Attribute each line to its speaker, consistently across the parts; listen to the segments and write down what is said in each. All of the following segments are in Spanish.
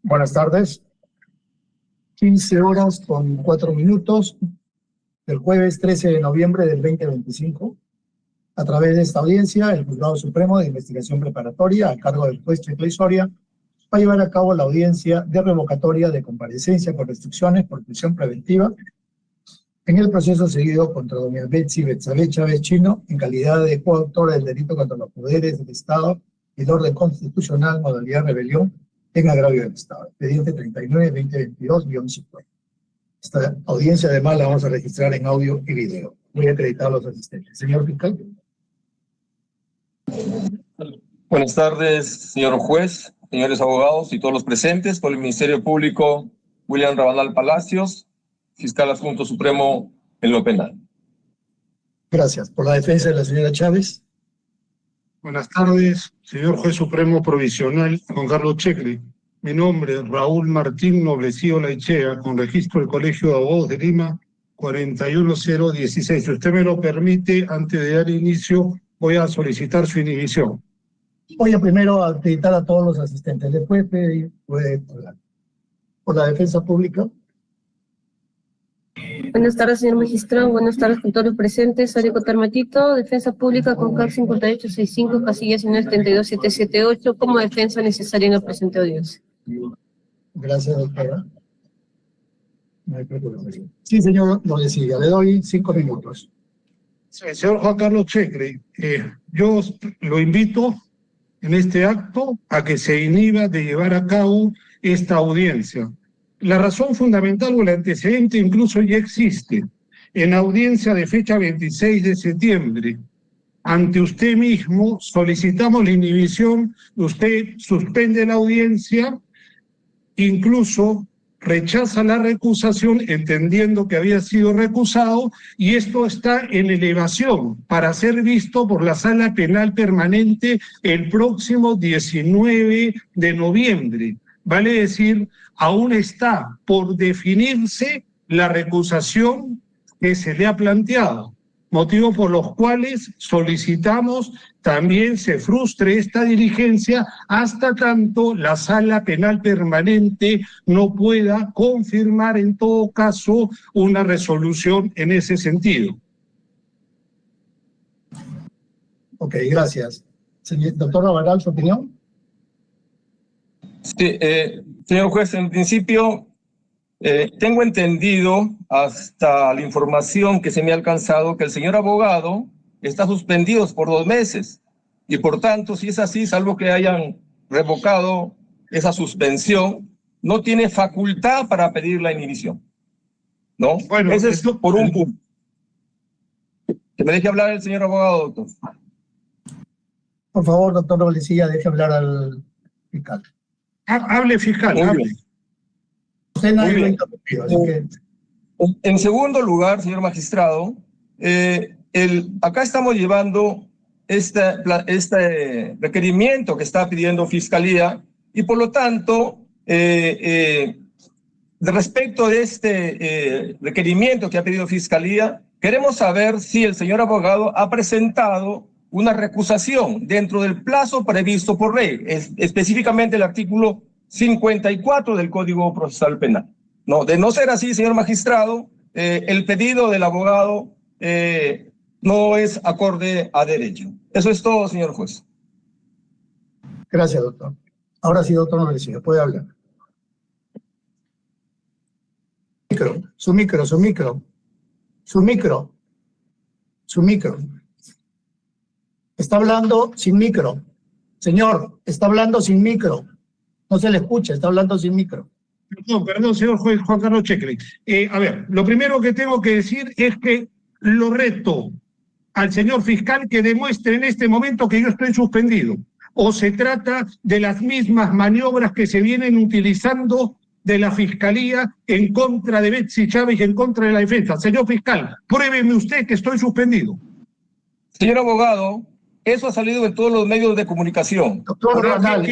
Speaker 1: Buenas tardes. 15 horas con 4 minutos del jueves 13 de noviembre del 2025. A través de esta audiencia, el Juzgado Supremo de Investigación Preparatoria, a cargo del juez Checle Soria, va a llevar a cabo la audiencia de revocatoria de comparecencia por restricciones por prisión preventiva en el proceso seguido contra doña Betsy Betsabe Chávez Chino en calidad de coautora del delito contra los poderes del Estado y el orden constitucional, modalidad rebelión, en agravio del Estado. Expediente 39-2022-5. Esta audiencia además la vamos a registrar en audio y video. Voy a acreditar a los asistentes. Señor fiscal.
Speaker 2: Buenas tardes, señor juez, señores abogados y todos los presentes. Por el Ministerio Público, William Rabanal Palacios, fiscal adjunto supremo en lo penal.
Speaker 1: Gracias. Por la defensa de la señora Chávez.
Speaker 3: Buenas tardes, señor juez supremo provisional Juan Carlos Checle. Mi nombre es Raúl Martín Noblecillo Laichea, con registro del Colegio de Abogados de Lima, 41016. Si usted me lo permite, antes de dar inicio, voy a solicitar su inhibición.
Speaker 1: Voy a primero acreditar a todos los asistentes. Después puede hablar. Por la defensa pública.
Speaker 4: Buenas tardes, señor magistrado. Buenas tardes con todos los presentes. Arico Tarmatito, defensa pública con CAC 5865, casillas 72778, como defensa necesaria en el presente audiencia.
Speaker 1: Gracias, doctora. No hay preocupación. Sí, señor, lo decía. Le doy 5 minutos.
Speaker 3: Señor Juan Carlos Checle, yo lo invito en este acto a que se inhiba de llevar a cabo esta audiencia. La razón fundamental o el antecedente incluso ya existe. En audiencia de fecha 26 de septiembre, ante usted mismo solicitamos la inhibición, usted suspende la audiencia, incluso rechaza la recusación entendiendo que había sido recusado, y esto está en elevación para ser visto por la Sala Penal Permanente el próximo 19 de noviembre. Vale decir, aún está por definirse la recusación que se le ha planteado, motivo por los cuales solicitamos también se frustre esta diligencia hasta tanto la Sala Penal Permanente no pueda confirmar en todo caso una resolución en ese sentido.
Speaker 1: Ok, gracias. Doctor Rabanal, ¿su opinión?
Speaker 2: Sí, señor juez, en principio tengo entendido hasta la información que se me ha alcanzado que el señor abogado está suspendido por 2 meses y por tanto, si es así, salvo que hayan revocado esa suspensión, no tiene facultad para pedir la inhibición, ¿no? Bueno, ese es por un punto. Que me deje hablar el señor abogado, doctor.
Speaker 1: Por favor, doctor Noblecilla, deje hablar al fiscal.
Speaker 3: Hable, fiscal, hable.
Speaker 1: Usted no lo interrumpió, así que...
Speaker 2: En segundo lugar, señor magistrado, acá estamos llevando este requerimiento que está pidiendo Fiscalía y por lo tanto, respecto de este requerimiento que ha pedido Fiscalía, queremos saber si el señor abogado ha presentado una recusación dentro del plazo previsto por ley, específicamente el artículo 54 del Código Procesal Penal. No, de no ser así, señor magistrado, el pedido del abogado no es acorde a derecho. Eso es todo, señor juez.
Speaker 1: Gracias, doctor. Ahora sí, doctor Noblecilla, puede hablar. Su micro. Está hablando sin micro. Señor, está hablando sin micro. No se le escucha, está hablando sin micro.
Speaker 3: Perdón, señor juez Juan Carlos Checle. A ver, lo primero que tengo que decir es que lo reto al señor fiscal que demuestre en este momento que yo estoy suspendido. O se trata de las mismas maniobras que se vienen utilizando de la Fiscalía en contra de Betsy Chávez y en contra de la defensa. Señor fiscal, pruébeme usted que estoy suspendido.
Speaker 2: Señor abogado, eso ha salido en todos los medios de comunicación.
Speaker 1: Doctor Rabanal,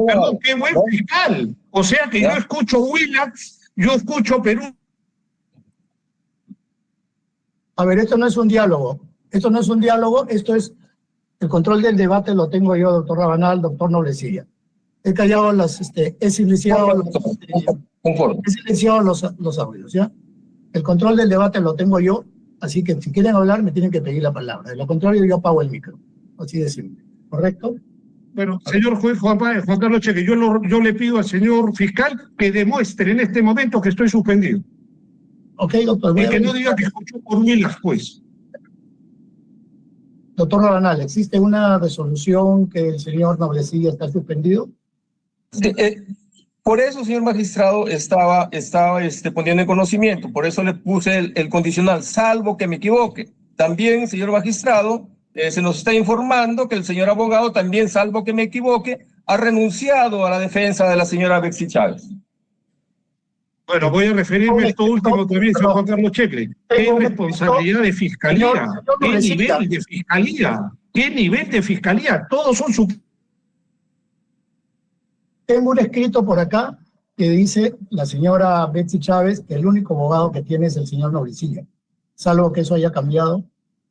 Speaker 3: perdón, qué buen fiscal. O sea que yo escucho Willax, yo escucho Perú.
Speaker 1: A ver, esto no es un diálogo. Esto es el control del debate, lo tengo yo, doctor Rabanal, doctor Noblecilla. He callado he silenciado,
Speaker 2: Conforme.
Speaker 1: he silenciado los audios, ¿ya? El control del debate lo tengo yo, así que si quieren hablar me tienen que pedir la palabra. De lo contrario yo apago el micro, así de simple. ¿Correcto?
Speaker 3: Bueno, señor juez Juan Carlos Cheque, yo le pido al señor fiscal que demuestre en este momento que estoy suspendido.
Speaker 1: Ok, doctor.
Speaker 3: Y que no diga que escuchó por mí las juez.
Speaker 1: Doctor Rabanal, ¿existe una resolución que el señor Noblecilla está suspendido?
Speaker 2: Sí, por eso, señor magistrado, estaba poniendo en conocimiento, por eso le puse el condicional, salvo que me equivoque. También, señor magistrado, se nos está informando que el señor abogado también, salvo que me equivoque, ha renunciado a la defensa de la señora Betsy Chávez.
Speaker 3: Bueno, voy a referirme a esto último también, señor Juan Carlos Cheque. ¿Qué responsabilidad de fiscalía? ¿Qué nivel de fiscalía? ¿Qué nivel de fiscalía? Todos son su...
Speaker 1: Tengo un escrito por acá que dice la señora Betsy Chávez que el único abogado que tiene es el señor Noblecilla. Salvo que eso haya cambiado,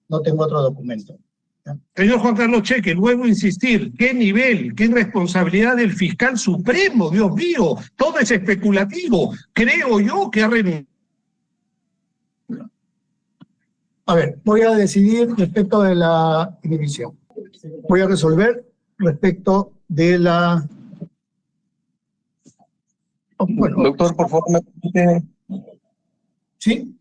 Speaker 1: no tengo otro documento. ¿Ya?
Speaker 3: Señor Juan Carlos Cheque, luego insistir, ¿qué nivel, qué responsabilidad del fiscal supremo? Dios mío, todo es especulativo. Creo yo que ha renunciado.
Speaker 1: A ver, voy a decidir respecto de la inhibición. Voy a resolver respecto de la... Bueno,
Speaker 2: Doctor, por favor, ¿me permite?
Speaker 1: ¿sí?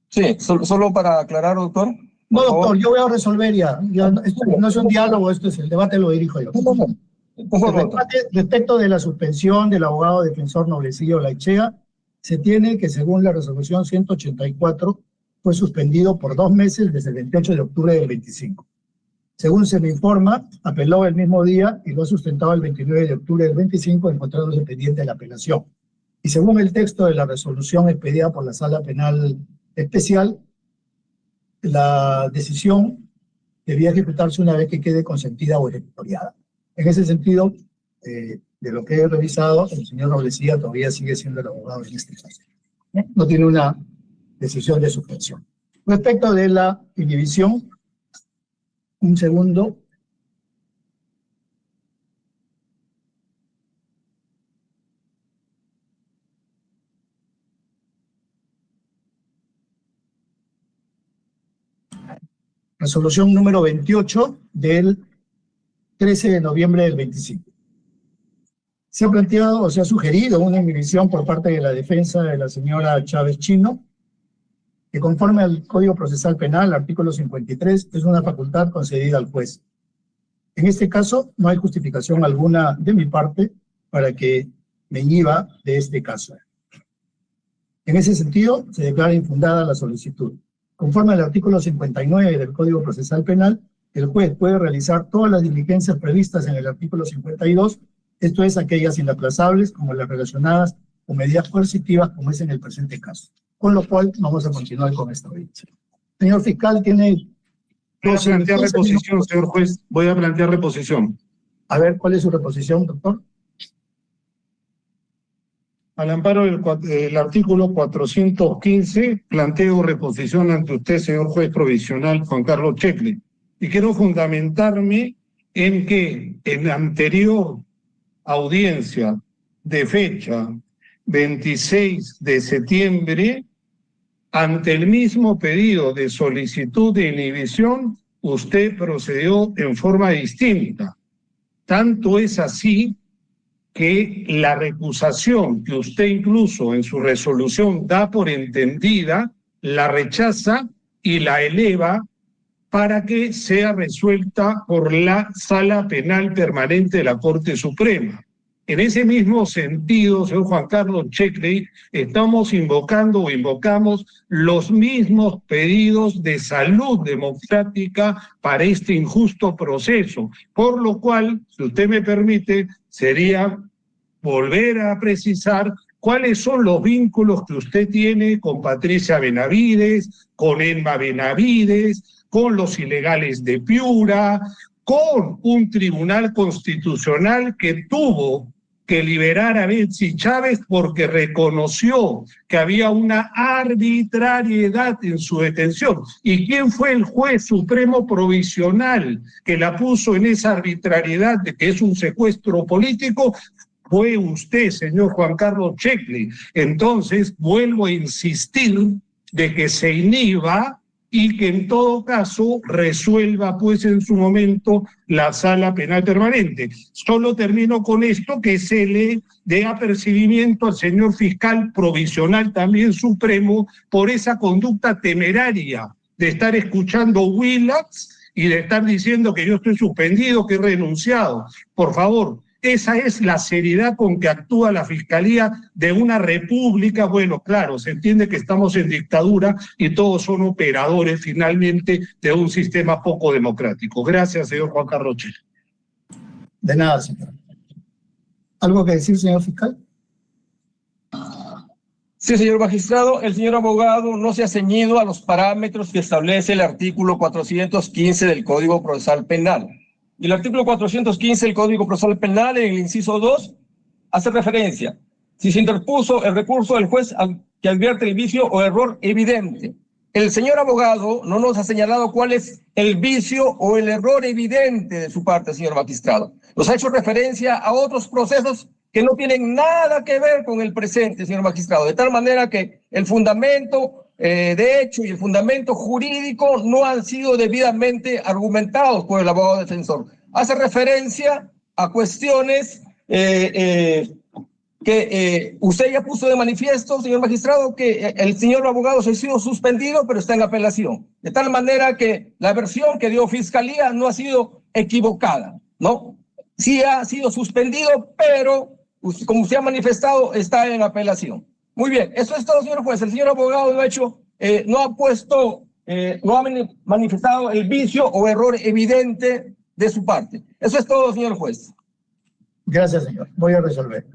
Speaker 2: Sí, solo para aclarar, doctor.
Speaker 1: No, doctor, yo voy a resolver ya. Esto no es un diálogo, esto es el debate, lo dirijo yo. Respecto de la suspensión del abogado defensor Noblecilla Olaechea, se tiene que, según la resolución 184, fue suspendido por 2 meses desde el 28 de octubre del 25. Según se me informa, apeló el mismo día y lo ha sustentado el 29 de octubre del 25, encontrándose pendiente de la apelación. Y según el texto de la resolución expedida por la Sala Penal Especial, la decisión debía ejecutarse una vez que quede consentida o ejecutoriada. En ese sentido, de lo que he revisado, el señor Noblecilla todavía sigue siendo el abogado en este caso. No tiene una decisión de suspensión. Respecto de la inhibición, un segundo. Resolución número 28 del 13 de noviembre del 25. Se ha planteado o se ha sugerido una inhibición por parte de la defensa de la señora Chávez Chino, que conforme al Código Procesal Penal, artículo 53, es una facultad concedida al juez. En este caso, no hay justificación alguna de mi parte para que me inhiba de este caso. En ese sentido, se declara infundada la solicitud. Conforme al artículo 59 del Código Procesal Penal, el juez puede realizar todas las diligencias previstas en el artículo 52, esto es, aquellas inaplazables como las relacionadas con medidas coercitivas, como es en el presente caso. Con lo cual, vamos a continuar con esta audiencia. Señor fiscal, tiene...
Speaker 3: Voy a plantear reposición, señor juez. Voy a plantear reposición.
Speaker 1: A ver, ¿cuál es su reposición, doctor?
Speaker 3: Al amparo del artículo 415, planteo reposición ante usted, señor juez provisional Juan Carlos Checle. Y quiero fundamentarme en que en la anterior audiencia de fecha 26 de septiembre, ante el mismo pedido de solicitud de inhibición, usted procedió en forma distinta. Tanto es así que la recusación que usted incluso en su resolución da por entendida, la rechaza y la eleva para que sea resuelta por la Sala Penal Permanente de la Corte Suprema. En ese mismo sentido, señor Juan Carlos Checle, estamos invocamos los mismos pedidos de salud democrática para este injusto proceso, por lo cual, si usted me permite, sería volver a precisar cuáles son los vínculos que usted tiene con Patricia Benavides, con Emma Benavides, con los ilegales de Piura, con un tribunal constitucional que tuvo que liberara a Betsy Chávez porque reconoció que había una arbitrariedad en su detención. ¿Y quién fue el juez supremo provisional que la puso en esa arbitrariedad de que es un secuestro político? Fue usted, señor Juan Carlos Checkley. Entonces, vuelvo a insistir de que se inhiba y que en todo caso resuelva pues en su momento la sala penal permanente. Solo termino con esto, que se le dé apercibimiento al señor fiscal provisional también supremo por esa conducta temeraria de estar escuchando Willax y de estar diciendo que yo estoy suspendido, que he renunciado. Por favor, esa es la seriedad con que actúa la Fiscalía de una república. Bueno, claro, se entiende que estamos en dictadura y todos son operadores finalmente de un sistema poco democrático. Gracias, señor Juan Carlos Checkley.
Speaker 1: De nada, señor. ¿Algo que decir, señor fiscal?
Speaker 2: Sí, señor magistrado, el señor abogado no se ha ceñido a los parámetros que establece el artículo 415 del Código Procesal Penal. Y el artículo 415 del Código Procesal Penal, en el inciso 2, hace referencia: si se interpuso el recurso del juez que advierte el vicio o error evidente. El señor abogado no nos ha señalado cuál es el vicio o el error evidente de su parte, señor magistrado. Nos ha hecho referencia a otros procesos que no tienen nada que ver con el presente, señor magistrado, de tal manera que el fundamento de hecho y el fundamento jurídico no han sido debidamente argumentados por el abogado defensor. Hace referencia a cuestiones que usted ya puso de manifiesto, señor magistrado, que el señor abogado se ha sido suspendido, pero está en apelación. De tal manera que la versión que dio Fiscalía no ha sido equivocada, ¿no? Sí ha sido suspendido, pero como usted ha manifestado, está en apelación. Muy bien, eso es todo, señor juez. El señor abogado no ha manifestado el vicio o error evidente de su parte. Eso es todo, señor juez.
Speaker 1: Gracias, señor. Voy a resolver.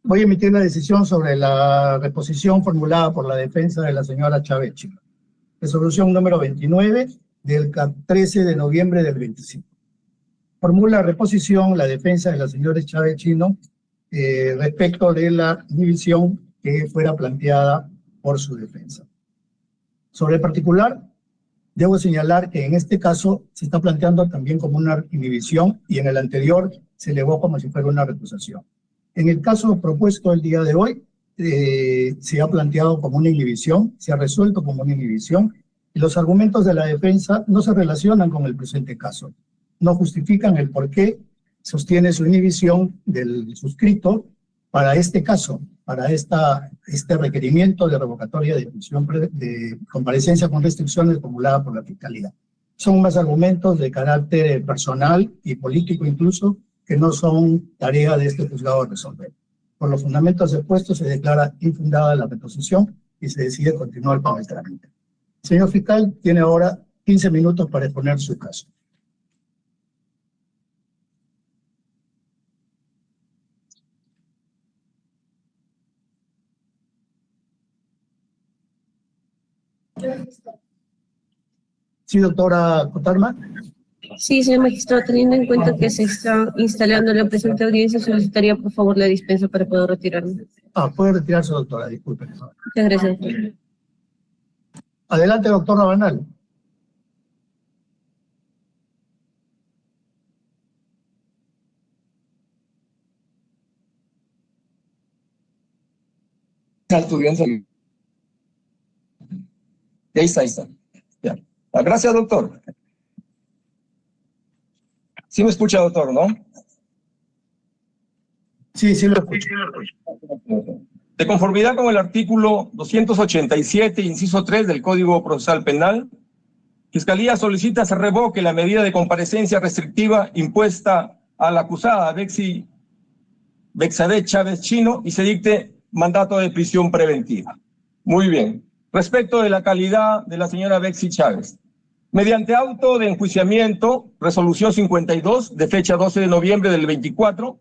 Speaker 1: Voy a emitir la decisión sobre la reposición formulada por la defensa de la señora Chávez Chino. Resolución número 29 del 13 de noviembre del 25. Formula reposición la defensa de la señora Chávez Chino respecto de la división que fuera planteada por su defensa. Sobre el particular, debo señalar que en este caso se está planteando también como una inhibición y en el anterior se elevó como si fuera una recusación. En el caso propuesto el día de hoy, se ha planteado como una inhibición, se ha resuelto como una inhibición, y los argumentos de la defensa no se relacionan con el presente caso. No justifican el por qué sostiene su inhibición del suscrito para este caso, para este requerimiento de revocatoria de prisión de comparecencia con restricciones formulada por la Fiscalía. Son más argumentos de carácter personal y político incluso, que no son tarea de este juzgado resolver. Por los fundamentos expuestos se declara infundada la reposición y se decide continuar con el trámite. Señor fiscal, tiene ahora 15 minutos para exponer su caso. Sí, doctora Cotarma.
Speaker 4: Sí, señor magistrado, teniendo en cuenta que se está instalando la presente audiencia, solicitaría por favor la dispensa para poder retirarme.
Speaker 1: Puede retirarse, doctora, disculpe.
Speaker 4: Muchas gracias.
Speaker 1: Adelante, doctor Rabanal.
Speaker 2: Ahí está. Ya. Gracias, doctor. Sí me escucha, doctor, ¿no?
Speaker 1: Sí, sí lo escucho.
Speaker 2: De conformidad con el artículo 287, inciso 3 del Código Procesal Penal, Fiscalía solicita se revoque la medida de comparecencia restrictiva impuesta a la acusada Betsy Chávez Chino y se dicte mandato de prisión preventiva. Muy bien. Respecto de la calidad de la señora Betsy Chávez, mediante auto de enjuiciamiento, resolución 52, de fecha 12 de noviembre del 24,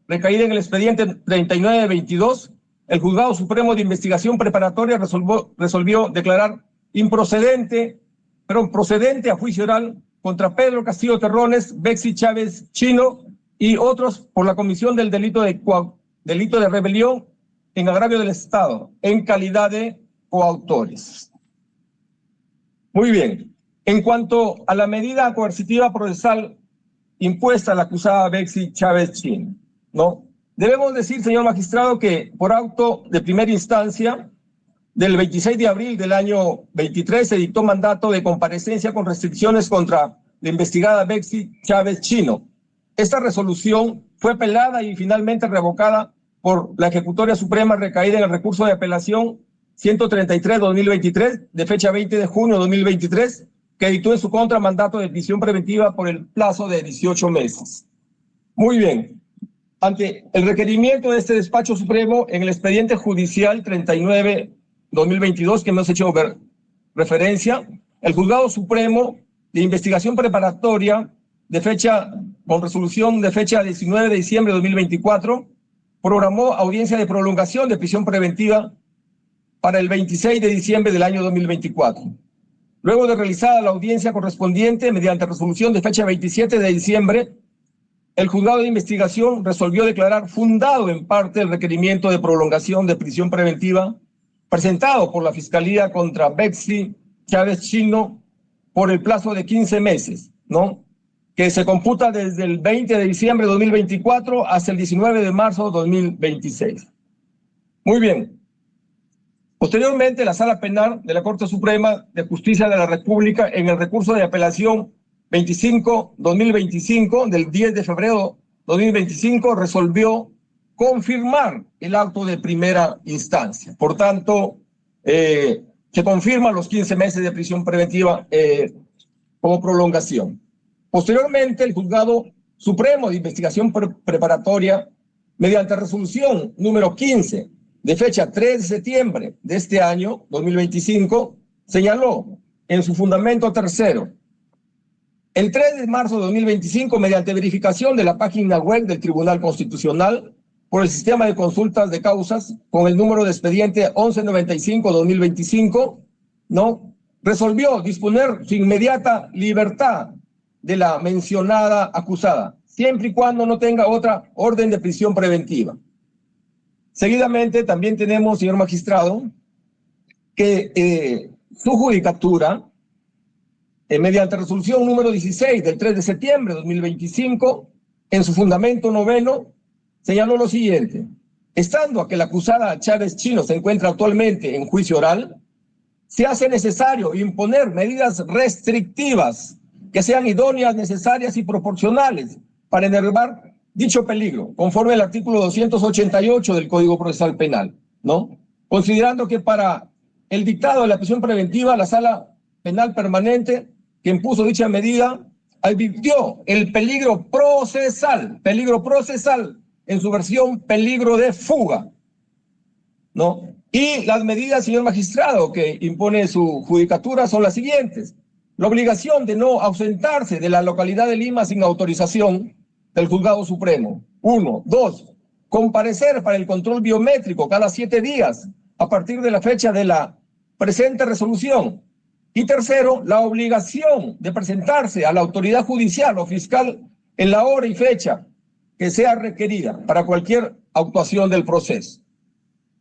Speaker 2: recaída en el expediente 3922, el Juzgado Supremo de Investigación Preparatoria resolvió declarar procedente a juicio oral contra Pedro Castillo Terrones, Betsy Chávez Chino y otros por la comisión del delito de rebelión en agravio del Estado, en calidad de coautores. Muy bien. En cuanto a la medida coercitiva procesal impuesta a la acusada Betsy Chávez Chino, ¿no? Debemos decir, señor magistrado, que por auto de primera instancia del 26 de abril del año 23 se dictó mandato de comparecencia con restricciones contra la investigada Betsy Chávez Chino. Esta resolución fue apelada y finalmente revocada por la Ejecutoria Suprema recaída en el recurso de apelación 133-2023 de fecha 20 de junio de 2023, que dictó en su contra mandato de prisión preventiva por el plazo de 18 meses. Muy bien. Ante el requerimiento de este despacho supremo en el expediente judicial 39-2022 que hemos hecho referencia, el Juzgado Supremo de Investigación Preparatoria con resolución de fecha 19 de diciembre de 2024 programó audiencia de prolongación de prisión preventiva para el 26 de diciembre del año 2024. Luego de realizada la audiencia correspondiente mediante resolución de fecha 27 de diciembre, el Juzgado de Investigación resolvió declarar fundado en parte el requerimiento de prolongación de prisión preventiva presentado por la Fiscalía contra Betsy Chávez Chino por el plazo de 15 meses, ¿no? Que se computa desde el 20 de diciembre de 2024 hasta el 19 de marzo de 2026. Muy bien. Posteriormente, la Sala Penal de la Corte Suprema de Justicia de la República, en el recurso de apelación 25-2025 del 10 de febrero 2025, resolvió confirmar el auto de primera instancia. Por tanto, se confirman los 15 meses de prisión preventiva como prolongación. Posteriormente, el Juzgado Supremo de Investigación Preparatoria, mediante resolución número 15, de fecha 3 de septiembre de este año, 2025, señaló en su fundamento tercero: el 3 de marzo de 2025, mediante verificación de la página web del Tribunal Constitucional por el sistema de consultas de causas con el número de expediente 1195-2025, ¿no? Resolvió disponer su inmediata libertad de la mencionada acusada, siempre y cuando no tenga otra orden de prisión preventiva. Seguidamente, también tenemos, señor magistrado, que su judicatura, mediante resolución número 16 del 3 de septiembre de 2025, en su fundamento noveno, señaló lo siguiente: estando a que la acusada Chávez Chino se encuentra actualmente en juicio oral, se hace necesario imponer medidas restrictivas que sean idóneas, necesarias y proporcionales para enervar dicho peligro, conforme al artículo 288 del Código Procesal Penal, ¿no? Considerando que para el dictado de la prisión preventiva, la Sala Penal Permanente que impuso dicha medida advirtió el peligro procesal en su versión peligro de fuga, ¿no? Y las medidas, señor magistrado, que impone su judicatura son las siguientes: la obligación de no ausentarse de la localidad de Lima sin autorización del Juzgado Supremo. 1. 2. Comparecer para el control biométrico cada 7 días a partir de la fecha de la presente resolución. Y tercero, la obligación de presentarse a la autoridad judicial o fiscal en la hora y fecha que sea requerida para cualquier actuación del proceso.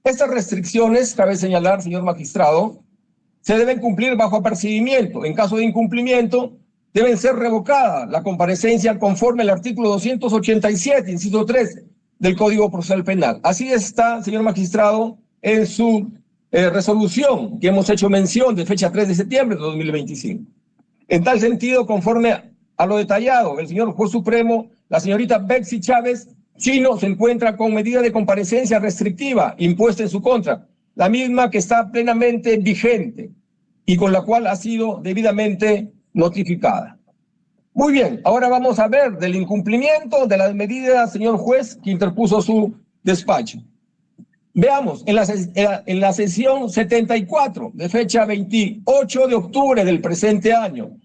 Speaker 2: Estas restricciones, cabe señalar, señor magistrado, se deben cumplir bajo apercibimiento. En caso de incumplimiento, deben ser revocadas la comparecencia conforme al artículo 287, inciso 3 del Código Procesal Penal. Así está, señor magistrado, en su resolución que hemos hecho mención de fecha 3 de septiembre de 2025. En tal sentido, conforme a lo detallado, el señor juez supremo, la señorita Betsy Chávez Chino, se encuentra con medida de comparecencia restrictiva impuesta en su contra, la misma que está plenamente vigente y con la cual ha sido debidamente notificada. Muy bien, ahora vamos a ver del incumplimiento de las medidas, señor juez, que interpuso su despacho. Veamos, en la sesión 74 de fecha 28 de octubre del presente año,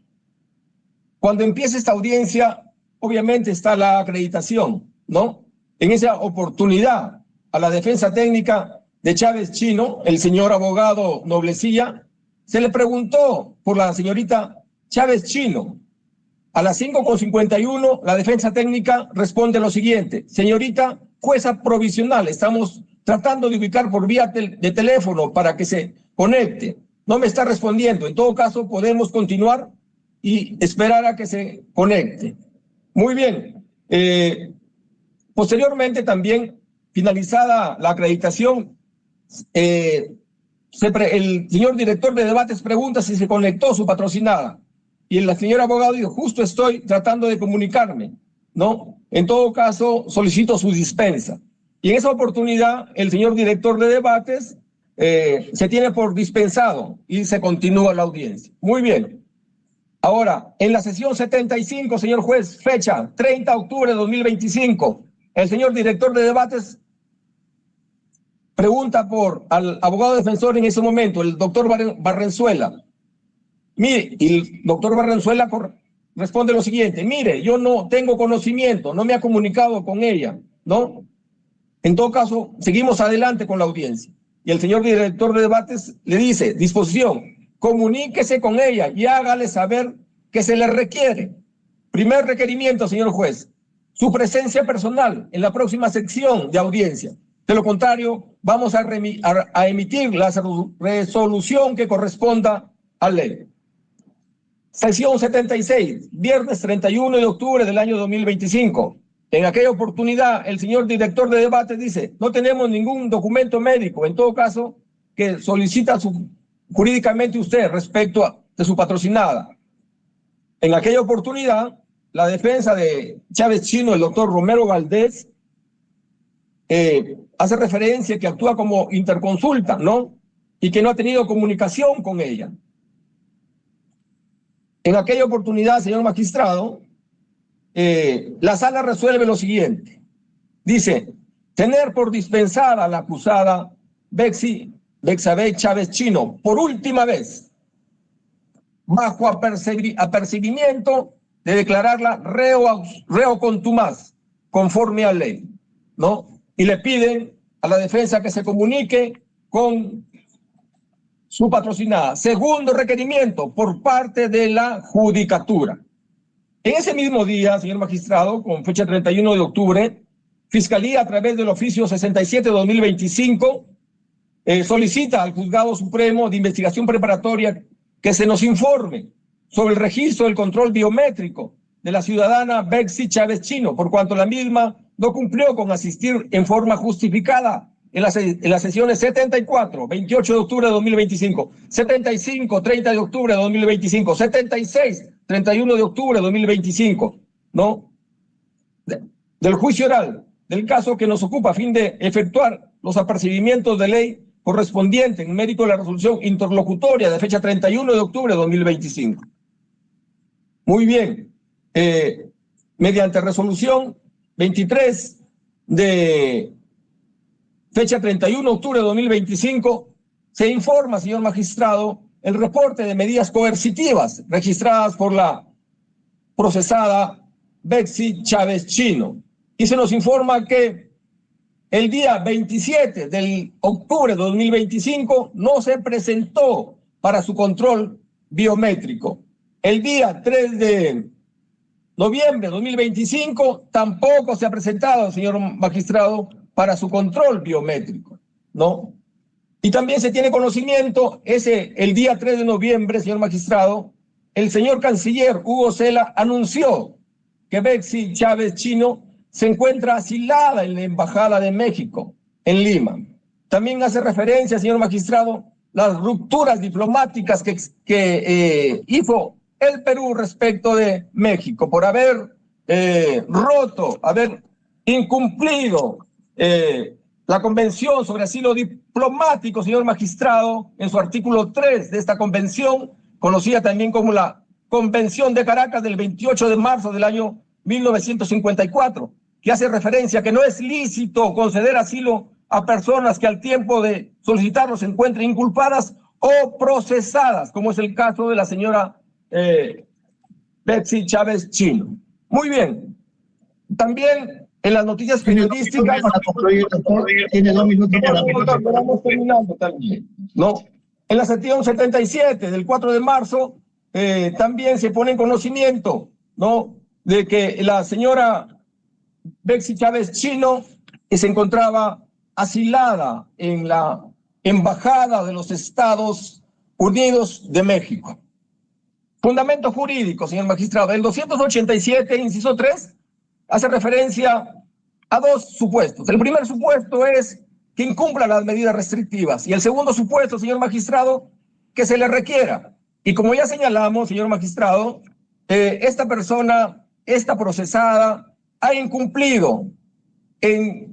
Speaker 2: cuando empieza esta audiencia, obviamente está la acreditación, ¿no? En esa oportunidad, a la defensa técnica de Chávez Chino, el señor abogado Noblecilla, se le preguntó por la señorita Chávez Chino. A las 5:51, la defensa técnica responde lo siguiente: señorita jueza provisional, estamos tratando de ubicar por vía de teléfono para que se conecte. No me está respondiendo. En todo caso, podemos continuar y esperar a que se conecte. Muy bien. Posteriormente, también, finalizada la acreditación, el señor director de debates pregunta si se conectó su patrocinada. Y el señor abogado dijo: justo estoy tratando de comunicarme, ¿no? En todo caso, solicito su dispensa. Y en esa oportunidad, el señor director de debates se tiene por dispensado y se continúa la audiencia. Muy bien. Ahora, en la sesión 75, señor juez, fecha 30 de octubre de 2025, el señor director de debates pregunta al abogado defensor en ese momento, el doctor Barrenzuela. Mire, y el doctor Barrenzuela responde lo siguiente: mire, yo no tengo conocimiento, no me ha comunicado con ella, ¿no? En todo caso, seguimos adelante con la audiencia. Y el señor director de debates le dice: disposición, comuníquese con ella y hágale saber que se le requiere. Primer requerimiento, señor juez, su presencia personal en la próxima sección de audiencia. De lo contrario, vamos a emitir la resolución que corresponda a ley. Sesión 76, viernes 31 de octubre del año 2025. En aquella oportunidad, el señor director de debate dice: no tenemos ningún documento médico, en todo caso, que solicita jurídicamente usted respecto de su patrocinada. En aquella oportunidad, la defensa de Chávez Chino, el doctor Romero Valdés, hace referencia que actúa como interconsulta, ¿no? Y que no ha tenido comunicación con ella. En aquella oportunidad, señor magistrado, la sala resuelve lo siguiente. Dice: tener por dispensar a la acusada Bexabe Chávez Chino por última vez, bajo apercibimiento de declararla reo contumaz, conforme a ley, ¿no? Y le piden a la defensa que se comunique con su patrocinada. Segundo requerimiento, por parte de la judicatura. En ese mismo día, señor magistrado, con fecha 31 de octubre, Fiscalía, a través del oficio 67/2025, solicita al Juzgado Supremo de Investigación Preparatoria que se nos informe sobre el registro del control biométrico de la ciudadana Bexi Chávez Chino, por cuanto la misma no cumplió con asistir en forma justificada en las sesiones 74, 28 de octubre de 2025, 75, 30 de octubre de 2025, 76, 31 de octubre de 2025, ¿no? Del juicio oral, del caso que nos ocupa, a fin de efectuar los apercibimientos de ley correspondientes en mérito de la resolución interlocutoria de fecha 31 de octubre de 2025. Muy bien. Mediante resolución 23 de fecha 31 de octubre de 2025, se informa, señor magistrado, el reporte de medidas coercitivas registradas por la procesada Bexi Chávez Chino. Y se nos informa que el día 27 de octubre de 2025 no se presentó para su control biométrico. El día 3 de noviembre de 2025 tampoco se ha presentado, señor magistrado, para su control biométrico, ¿no? Y también se tiene conocimiento, el día 3 de noviembre, señor magistrado, el señor canciller Hugo Cela anunció que Bexi Chávez Chino se encuentra asilada en la Embajada de México, en Lima. También hace referencia, señor magistrado, las rupturas diplomáticas que hizo el Perú respecto de México por haber haber incumplido la Convención sobre Asilo Diplomático, señor magistrado, en su artículo 3 de esta convención, conocida también como la Convención de Caracas del 28 de marzo del año 1954, que hace referencia a que no es lícito conceder asilo a personas que al tiempo de solicitarlo se encuentren inculpadas o procesadas, como es el caso de la señora Betsy Chávez Chino. Muy bien. También en las noticias periodísticas...
Speaker 1: Para concluir, doctor, tiene 2 minutos para concluir.
Speaker 2: Vamos terminando también, ¿no? En la sección 77 del 4 de marzo también se pone en conocimiento, ¿no?, de que la señora Betsy Chávez Chino se encontraba asilada en la Embajada de los Estados Unidos de México. Fundamento jurídico, señor magistrado. El 287, inciso 3, hace referencia a 2 supuestos. El primer supuesto es que incumpla las medidas restrictivas y el segundo supuesto, señor magistrado, que se le requiera. Y como ya señalamos, señor magistrado, esta persona, esta procesada, ha incumplido se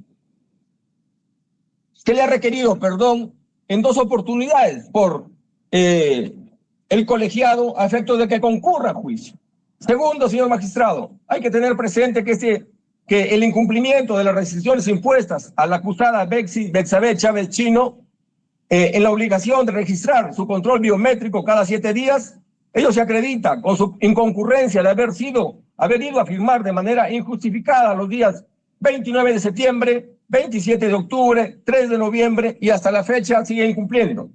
Speaker 2: le ha requerido, perdón, en 2 oportunidades por el colegiado a efectos de que concurra a juicio. Segundo, señor magistrado, hay que tener presente que el incumplimiento de las restricciones impuestas a la acusada Betsabe Chávez Chino en la obligación de registrar su control biométrico cada 7 días, ello se acredita con su inconcurrencia de haber ido a firmar de manera injustificada los días 29 de septiembre, 27 de octubre, 3 de noviembre y hasta la fecha sigue incumpliendo.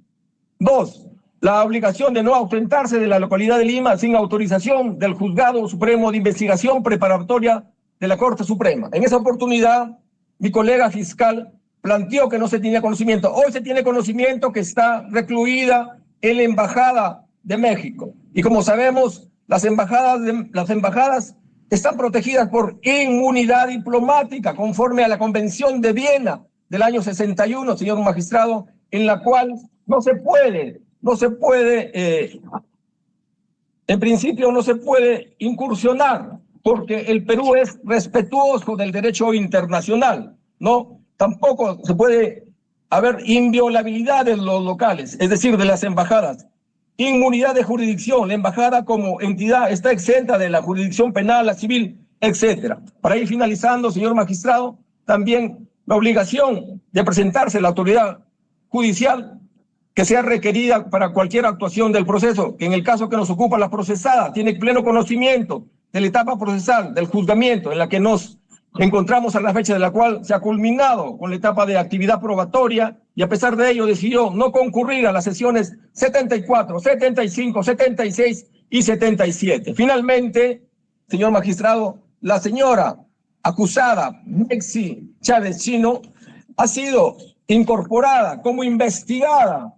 Speaker 2: 2. La obligación de no ausentarse de la localidad de Lima sin autorización del Juzgado Supremo de Investigación Preparatoria de la Corte Suprema. En esa oportunidad, mi colega fiscal planteó que no se tenía conocimiento. Hoy se tiene conocimiento que está recluida en la Embajada de México. Y como sabemos, las embajadas están protegidas por inmunidad diplomática, conforme a la Convención de Viena del año 61, señor magistrado, en la cual en principio no se puede incursionar, porque el Perú es respetuoso del derecho internacional, ¿no? Tampoco se puede haber inviolabilidad de los locales, es decir, de las embajadas. Inmunidad de jurisdicción, la embajada como entidad está exenta de la jurisdicción penal, la civil, etc. Para ir finalizando, señor magistrado, también la obligación de presentarse a la autoridad judicial que sea requerida para cualquier actuación del proceso, que en el caso que nos ocupa la procesada, tiene pleno conocimiento de la etapa procesal, del juzgamiento, en la que nos encontramos a la fecha de la cual se ha culminado con la etapa de actividad probatoria, y a pesar de ello decidió no concurrir a las sesiones 74, 75, 76 y 77. Finalmente, señor magistrado, la señora acusada, Betsy Chávez Chino, ha sido incorporada como investigada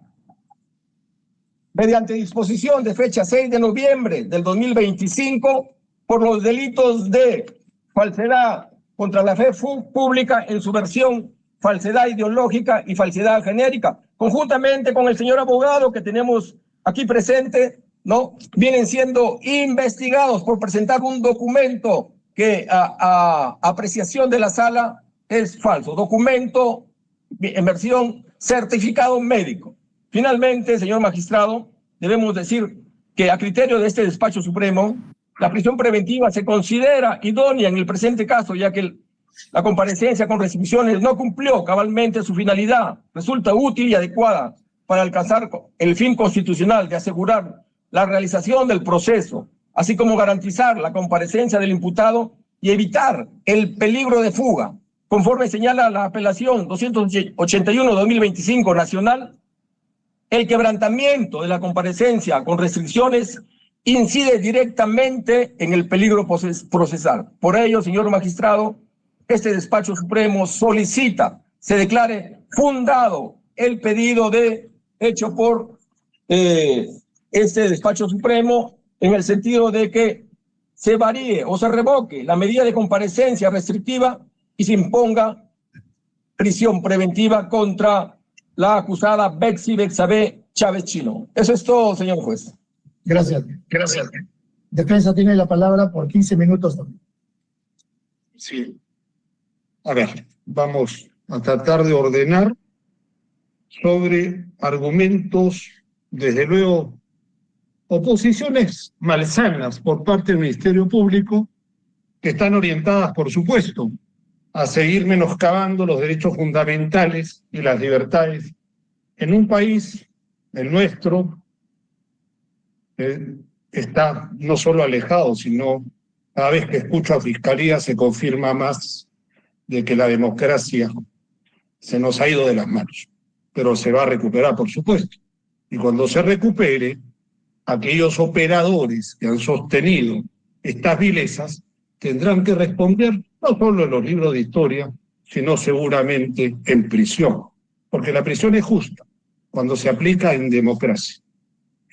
Speaker 2: mediante disposición de fecha 6 de noviembre del 2025 por los delitos de falsedad contra la fe pública en su versión falsedad ideológica y falsedad genérica, conjuntamente con el señor abogado que tenemos aquí presente, ¿no? Vienen siendo investigados por presentar un documento que a apreciación de la sala es falso, documento en versión certificado médico. Finalmente, señor magistrado, debemos decir que a criterio de este despacho supremo, la prisión preventiva se considera idónea en el presente caso, ya que la comparecencia con restricciones no cumplió cabalmente su finalidad. Resulta útil y adecuada para alcanzar el fin constitucional de asegurar la realización del proceso, así como garantizar la comparecencia del imputado y evitar el peligro de fuga, conforme señala la apelación 281-2025 nacional. El quebrantamiento de la comparecencia con restricciones incide directamente en el peligro procesal. Por ello, señor magistrado, este despacho supremo solicita se declare fundado el pedido hecho por este despacho supremo, en el sentido de que se varíe o se revoque la medida de comparecencia restrictiva y se imponga prisión preventiva contra la acusada Betsabe Chávez Chino. Eso es todo, señor juez.
Speaker 1: Gracias. Defensa tiene la palabra por 15 minutos también.
Speaker 3: Sí. A ver, vamos a tratar de ordenar sobre argumentos, desde luego, oposiciones malsanas por parte del Ministerio Público, que están orientadas, por supuesto, a seguir menoscabando los derechos fundamentales y las libertades en un país, el nuestro, que está no solo alejado, sino cada vez que escucho a Fiscalía se confirma más de que la democracia se nos ha ido de las manos, pero se va a recuperar, por supuesto. Y cuando se recupere, aquellos operadores que han sostenido estas vilezas tendrán que responder no solo en los libros de historia, sino seguramente en prisión, porque la prisión es justa cuando se aplica en democracia.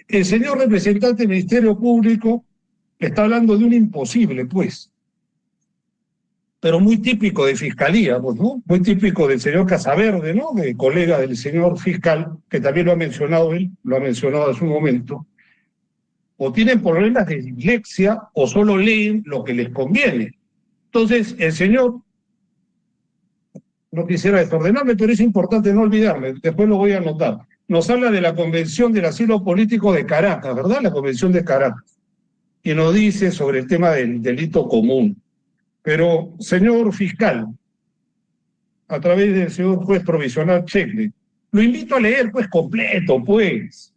Speaker 3: El señor representante del Ministerio Público está hablando de un imposible, pues, pero muy típico de Fiscalía, pues, ¿no? Muy típico del señor Casaverde, ¿no? De colega del señor fiscal, que también lo ha mencionado él, lo ha mencionado hace un momento. O tienen problemas de dislexia o solo leen lo que les conviene. Entonces, el señor, no quisiera desordenarme, pero es importante no olvidarme, después lo voy a anotar, nos habla de la Convención del Asilo Político de Caracas, ¿verdad? La Convención de Caracas, y nos dice sobre el tema del delito común. Pero, señor fiscal, a través del señor juez provisional Checle, lo invito a leer, pues, completo, pues.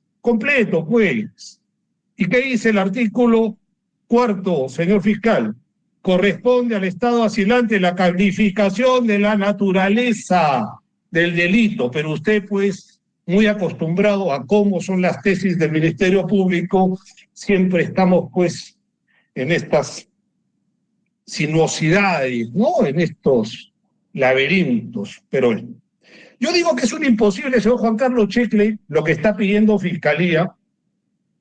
Speaker 3: ¿Y qué dice el artículo 4, señor fiscal? Corresponde al Estado asilante la calificación de la naturaleza del delito, pero usted, pues, muy acostumbrado a cómo son las tesis del Ministerio Público, siempre estamos, pues, en estas sinuosidades, ¿no? En estos laberintos. Pero yo digo que es un imposible, señor Juan Carlos Checle, lo que está pidiendo Fiscalía,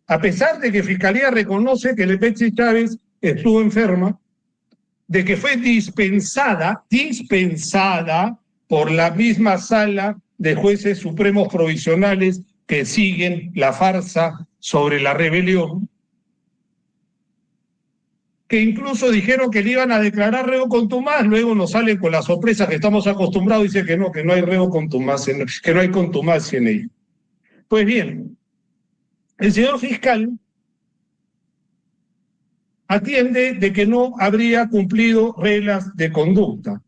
Speaker 3: a pesar de que Fiscalía reconoce que Betsy Chávez estuvo enferma, de que fue dispensada por la misma sala de jueces supremos provisionales que siguen la farsa sobre la rebelión, que incluso dijeron que le iban a declarar reo contumaz, luego nos salen con la sorpresa que estamos acostumbrados y dicen que no hay reo contumaz, que no hay contumacia en ella. Pues bien, el señor fiscal atiende de que no habría cumplido reglas de conducta,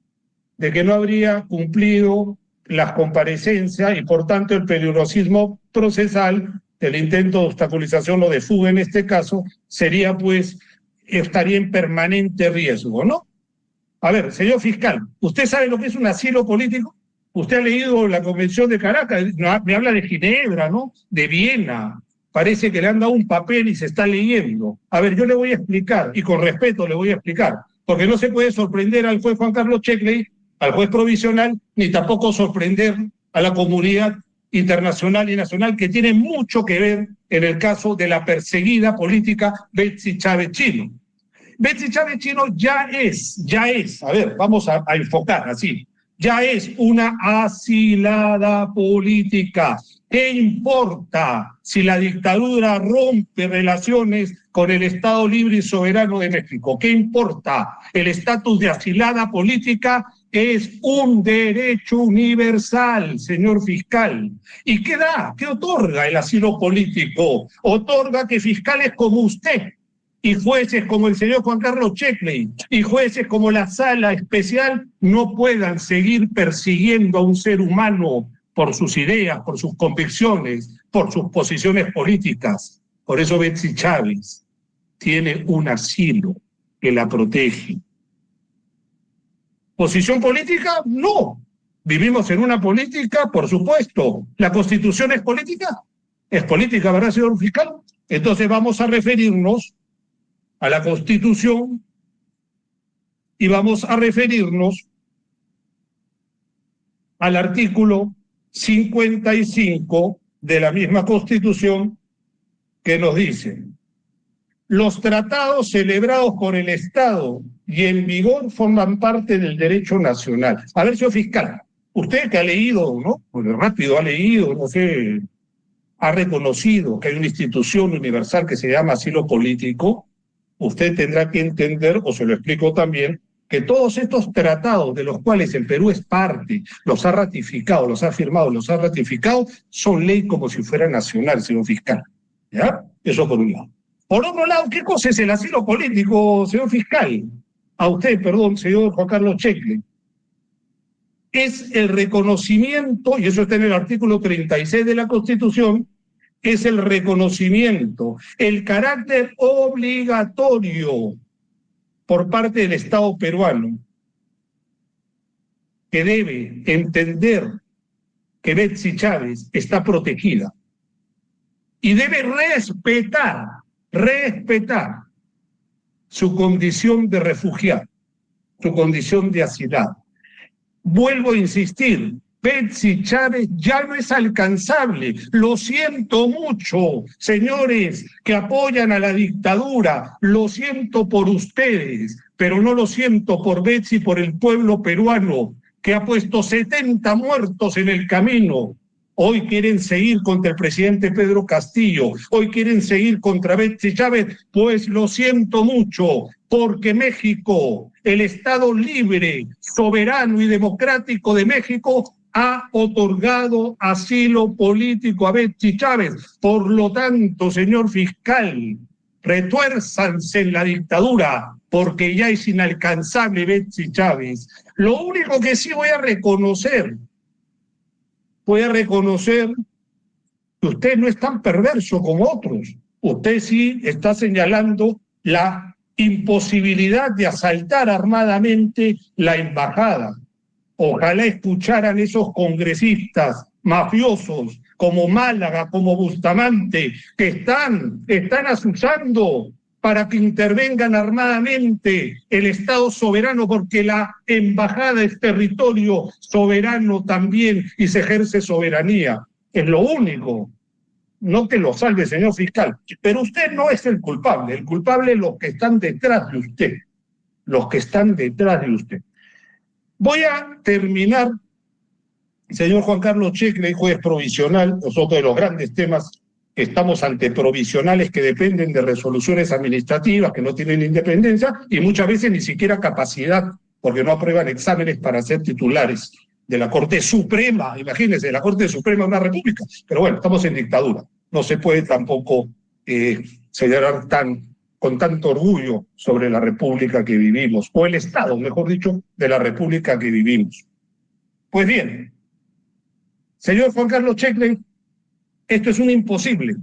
Speaker 3: de que no habría cumplido las comparecencias y por tanto el peligrosismo procesal del intento de obstaculización o de fuga en este caso sería pues estaría en permanente riesgo, ¿no? A ver, señor fiscal, ¿usted sabe lo que es un asilo político? Usted ha leído la Convención de Caracas, me habla de Ginebra, ¿no? De Viena. Parece que le han dado un papel y se está leyendo. A ver, yo le voy a explicar, y con respeto le voy a explicar, porque no se puede sorprender al juez Juan Carlos Checle, al juez provisional, ni tampoco sorprender a la comunidad internacional y nacional que tiene mucho que ver en el caso de la perseguida política Betsy Chávez Chino. Betsy Chávez Chino ya es, a ver, vamos a enfocar así, ya es una asilada política. ¿Qué importa si la dictadura rompe relaciones con el Estado libre y soberano de México? ¿Qué importa? El estatus de asilada política es un derecho universal, señor fiscal. ¿Y qué da? ¿Qué otorga el asilo político? Otorga que fiscales como usted y jueces como el señor Juan Carlos Checle y jueces como la Sala Especial no puedan seguir persiguiendo a un ser humano por sus ideas, por sus convicciones, por sus posiciones políticas. Por eso Betsy Chávez tiene un asilo que la protege. ¿Posición política? No. ¿Vivimos en una política? Por supuesto. ¿La Constitución es política? Es política, ¿verdad, señor fiscal? Entonces vamos a referirnos a la Constitución y vamos a referirnos al artículo 55 de la misma Constitución que nos dice: los tratados celebrados por el Estado y en vigor forman parte del derecho nacional. A ver, señor fiscal, usted que ha leído, ¿no? Porque rápido ha leído, no sé, ha reconocido que hay una institución universal que se llama asilo político, usted tendrá que entender, o se lo explico también, que todos estos tratados de los cuales el Perú es parte, los ha ratificado, los ha firmado, los ha ratificado, son ley como si fuera nacional, señor fiscal. ¿Ya? Eso por un lado. Por otro lado, ¿qué cosa es el asilo político, señor fiscal? A usted, perdón, señor Juan Carlos Checle. es el reconocimiento, y eso está en el artículo 36 de la Constitución, es el reconocimiento, el carácter obligatorio por parte del Estado peruano, que debe entender que Betsy Chávez está protegida y debe respetar su condición de refugiada, su condición de asilada. Vuelvo a insistir, Betsy Chávez ya no es alcanzable. Lo siento mucho, señores que apoyan a la dictadura. Lo siento por ustedes, pero no lo siento por Betsy, por el pueblo peruano, que ha puesto 70 muertos en el camino. Hoy quieren seguir contra el presidente Pedro Castillo. Hoy quieren seguir contra Betsy Chávez. Pues lo siento mucho, porque México, el Estado libre, soberano y democrático de México, ha otorgado asilo político a Betsy Chávez. Por lo tanto, señor fiscal, retuérzanse en la dictadura, porque ya es inalcanzable Betsy Chávez. Lo único que sí voy a reconocer que usted no es tan perverso como otros. Usted sí está señalando la imposibilidad de asaltar armadamente la embajada. Ojalá escucharan esos congresistas mafiosos como Málaga, como Bustamante, que están asusando para que intervengan armadamente el Estado soberano, porque la embajada es territorio soberano también y se ejerce soberanía. Es lo único. No que lo salve, señor fiscal, pero usted no es el culpable es los que están detrás de usted, Voy a terminar, señor Juan Carlos Checre, juez provisional, es otro de los grandes temas que estamos ante provisionales que dependen de resoluciones administrativas, que no tienen independencia y muchas veces ni siquiera capacidad, porque no aprueban exámenes para ser titulares de la Corte Suprema. Imagínense, la Corte Suprema de una república. Pero bueno, estamos en dictadura. No se puede tampoco señalar con tanto orgullo sobre la república que vivimos, o el Estado, mejor dicho, de la república que vivimos. Pues bien, señor Juan Carlos Checre, esto es un imposible.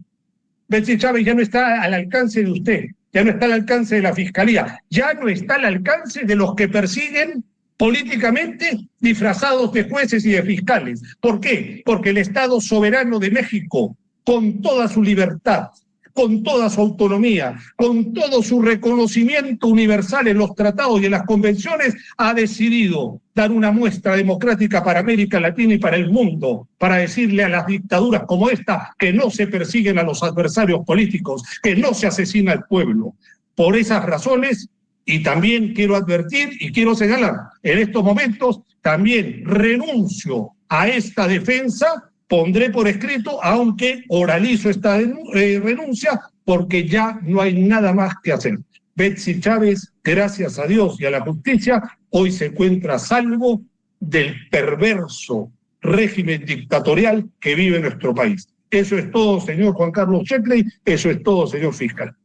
Speaker 3: Betsy Chávez ya no está al alcance de usted, ya no está al alcance de la Fiscalía, ya no está al alcance de los que persiguen políticamente disfrazados de jueces y de fiscales. ¿Por qué? Porque el Estado soberano de México, con toda su libertad, con toda su autonomía, con todo su reconocimiento universal en los tratados y en las convenciones, ha decidido dar una muestra democrática para América Latina y para el mundo, para decirle a las dictaduras como esta que no se persiguen a los adversarios políticos, que no se asesina al pueblo. Por esas razones, y también quiero advertir y quiero señalar, en estos momentos también renuncio a esta defensa. Pondré por escrito, aunque oralizo esta renuncia, porque ya no hay nada más que hacer. Betsy Chávez, gracias a Dios y a la justicia, hoy se encuentra a salvo del perverso régimen dictatorial que vive nuestro país. Eso es todo, señor Juan Carlos Checre, eso es todo, señor fiscal.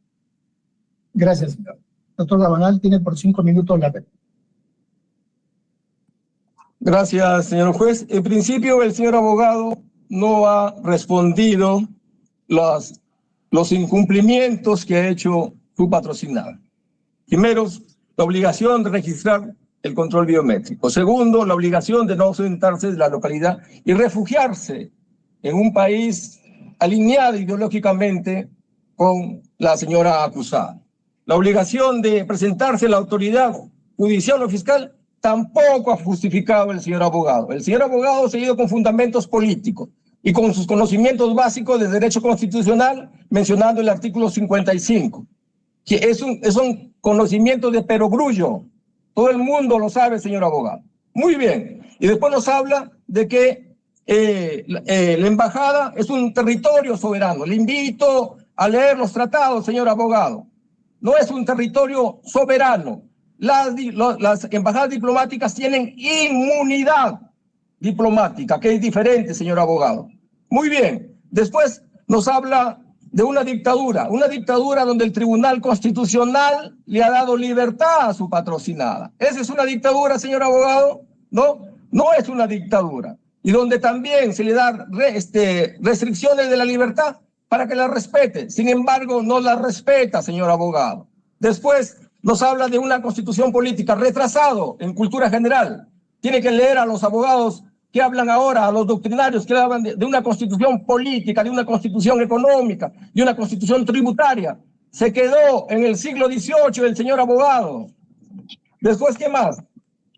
Speaker 1: Gracias, señor. Doctor Rabanal, tiene por 5 minutos la palabra.
Speaker 2: Gracias, señor juez. En principio, el señor abogado no ha respondido los incumplimientos que ha hecho su patrocinada. Primero, la obligación de registrar el control biométrico. Segundo, la obligación de no ausentarse de la localidad y refugiarse en un país alineado ideológicamente con la señora acusada. La obligación de presentarse a la autoridad judicial o fiscal tampoco ha justificado el señor abogado. El señor abogado ha seguido con fundamentos políticos y con sus conocimientos básicos de derecho constitucional, mencionando el artículo 55, que es un conocimiento de perogrullo. Todo el mundo lo sabe, señor abogado. Muy bien. Y después nos habla de que la embajada es un territorio soberano. Le invito a leer los tratados, señor abogado. No es un territorio soberano. Las embajadas diplomáticas tienen inmunidad diplomática, que es diferente, señor abogado. Muy bien. Después nos habla de una dictadura donde el Tribunal Constitucional le ha dado libertad a su patrocinada. ¿Esa es una dictadura, señor abogado? ¿No? no es una dictadura, y donde también se le da restricciones de la libertad para que la respete. Sin embargo, no la respeta, señor abogado. Después nos habla de una constitución política retrasado en cultura general. Tiene que leer a los abogados que hablan ahora, a los doctrinarios que hablan de una constitución política, de una constitución económica, de una constitución tributaria. Se quedó en el siglo XVIII el señor abogado. Después, ¿qué más?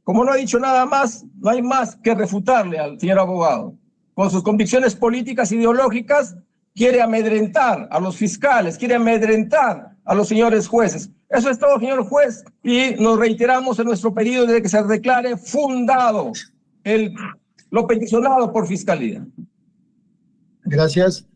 Speaker 2: Como no ha dicho nada más, no hay más que refutarle al señor abogado. Con sus convicciones políticas, ideológicas, quiere amedrentar a los fiscales, quiere amedrentar a los señores jueces. Eso es todo, señor juez, y nos reiteramos en nuestro pedido de que se declare fundado lo peticionado por Fiscalía.
Speaker 1: Gracias.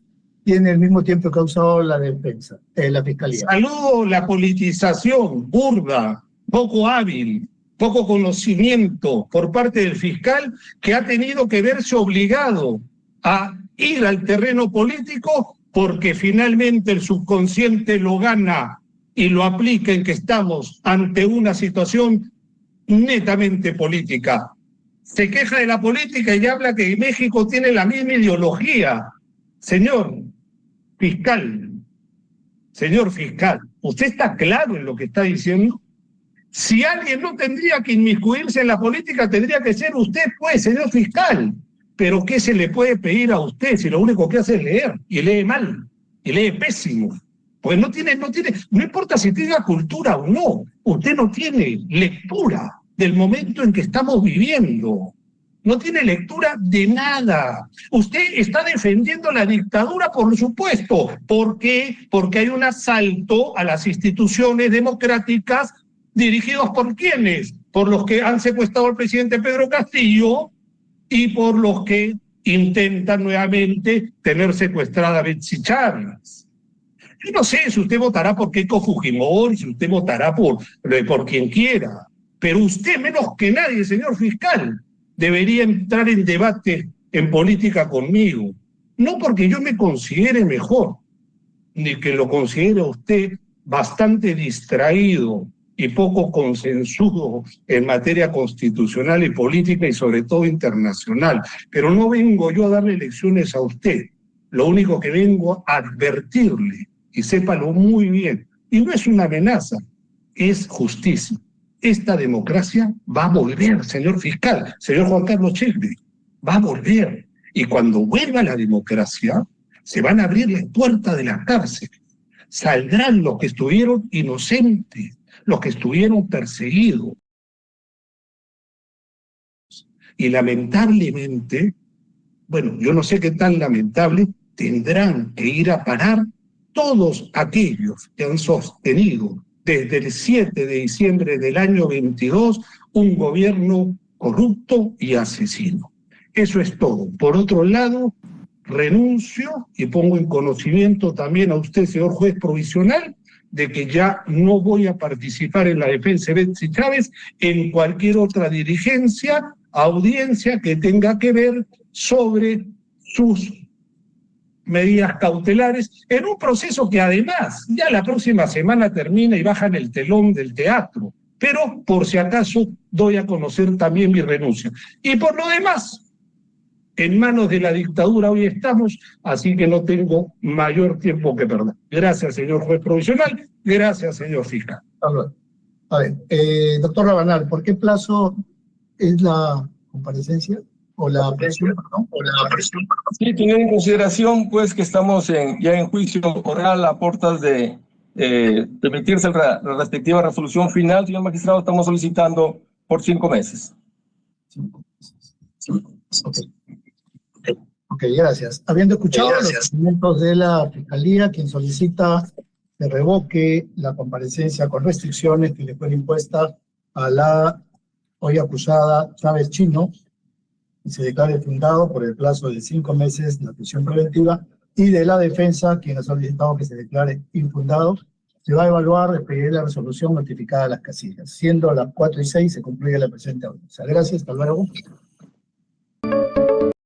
Speaker 1: Tiene el mismo tiempo que ha usado la defensa, la Fiscalía.
Speaker 3: Saludo la politización burda, poco hábil, poco conocimiento por parte del fiscal, que ha tenido que verse obligado a ir al terreno político porque finalmente el subconsciente lo gana y lo aplica en que estamos ante una situación netamente política. Se queja de la política y habla que México tiene la misma ideología. Señor fiscal, ¿usted está claro en lo que está diciendo? Si alguien no tendría que inmiscuirse en la política, tendría que ser usted, pues, señor fiscal. Pero ¿qué se le puede pedir a usted si lo único que hace es leer? Y lee mal, y lee pésimo. Pues no importa si tenga cultura o no, usted no tiene lectura del momento en que estamos viviendo. No tiene lectura de nada. Usted está defendiendo la dictadura, por supuesto. ¿Por qué? Porque hay un asalto a las instituciones democráticas dirigidos por ¿quiénes? Por los que han secuestrado al presidente Pedro Castillo y por los que intentan nuevamente tener secuestrada a Betsy Chávez. Yo no sé si usted votará por Keiko Fujimori, si usted votará por quien quiera, pero usted, menos que nadie, señor fiscal, debería entrar en debate en política conmigo. No porque yo me considere mejor, ni que lo considere usted bastante distraído y poco consensudo en materia constitucional y política y sobre todo internacional. Pero no vengo yo a darle lecciones a usted. Lo único que vengo a advertirle, y sépalo muy bien, y no es una amenaza, es justicia. Esta democracia va a volver, señor fiscal, señor Juan Carlos Checre, va a volver. Y cuando vuelva la democracia, se van a abrir las puertas de la cárcel. Saldrán los que estuvieron inocentes, los que estuvieron perseguidos. Y lamentablemente, bueno, yo no sé qué tan lamentable, tendrán que ir a parar todos aquellos que han sostenido desde el 7 de diciembre del año 22 un gobierno corrupto y asesino. Eso es todo. Por otro lado, renuncio y pongo en conocimiento también a usted, señor juez provisional, de que ya no voy a participar en la defensa de Betsy Chávez en cualquier otra dirigencia, audiencia que tenga que ver sobre sus medidas cautelares, en un proceso que además ya la próxima semana termina y bajan el telón del teatro. Pero por si acaso doy a conocer también mi renuncia. Y por lo demás, en manos de la dictadura hoy estamos, así que no tengo mayor tiempo que perder. Gracias, señor juez provisional. Gracias, señor fiscal.
Speaker 1: A ver, doctor Rabanal, ¿por qué plazo es la comparecencia? O la presión, perdón.
Speaker 2: Sí, teniendo en consideración pues que estamos ya en juicio oral a puertas de emitirse la respectiva resolución final, señor magistrado, estamos solicitando por 5 meses.
Speaker 1: 5 meses. Ok, gracias. Habiendo escuchado los argumentos de la Fiscalía, quien solicita que revoque la comparecencia con restricciones que le fue impuesta a la hoy acusada Chávez Chino, y se declare fundado por el plazo de 5 meses la prisión preventiva, y de la defensa, quien ha solicitado que se declare infundado, se va a evaluar despedir la resolución notificada a las casillas. Siendo las 4:06, se concluye la presente audiencia. Gracias, hasta luego.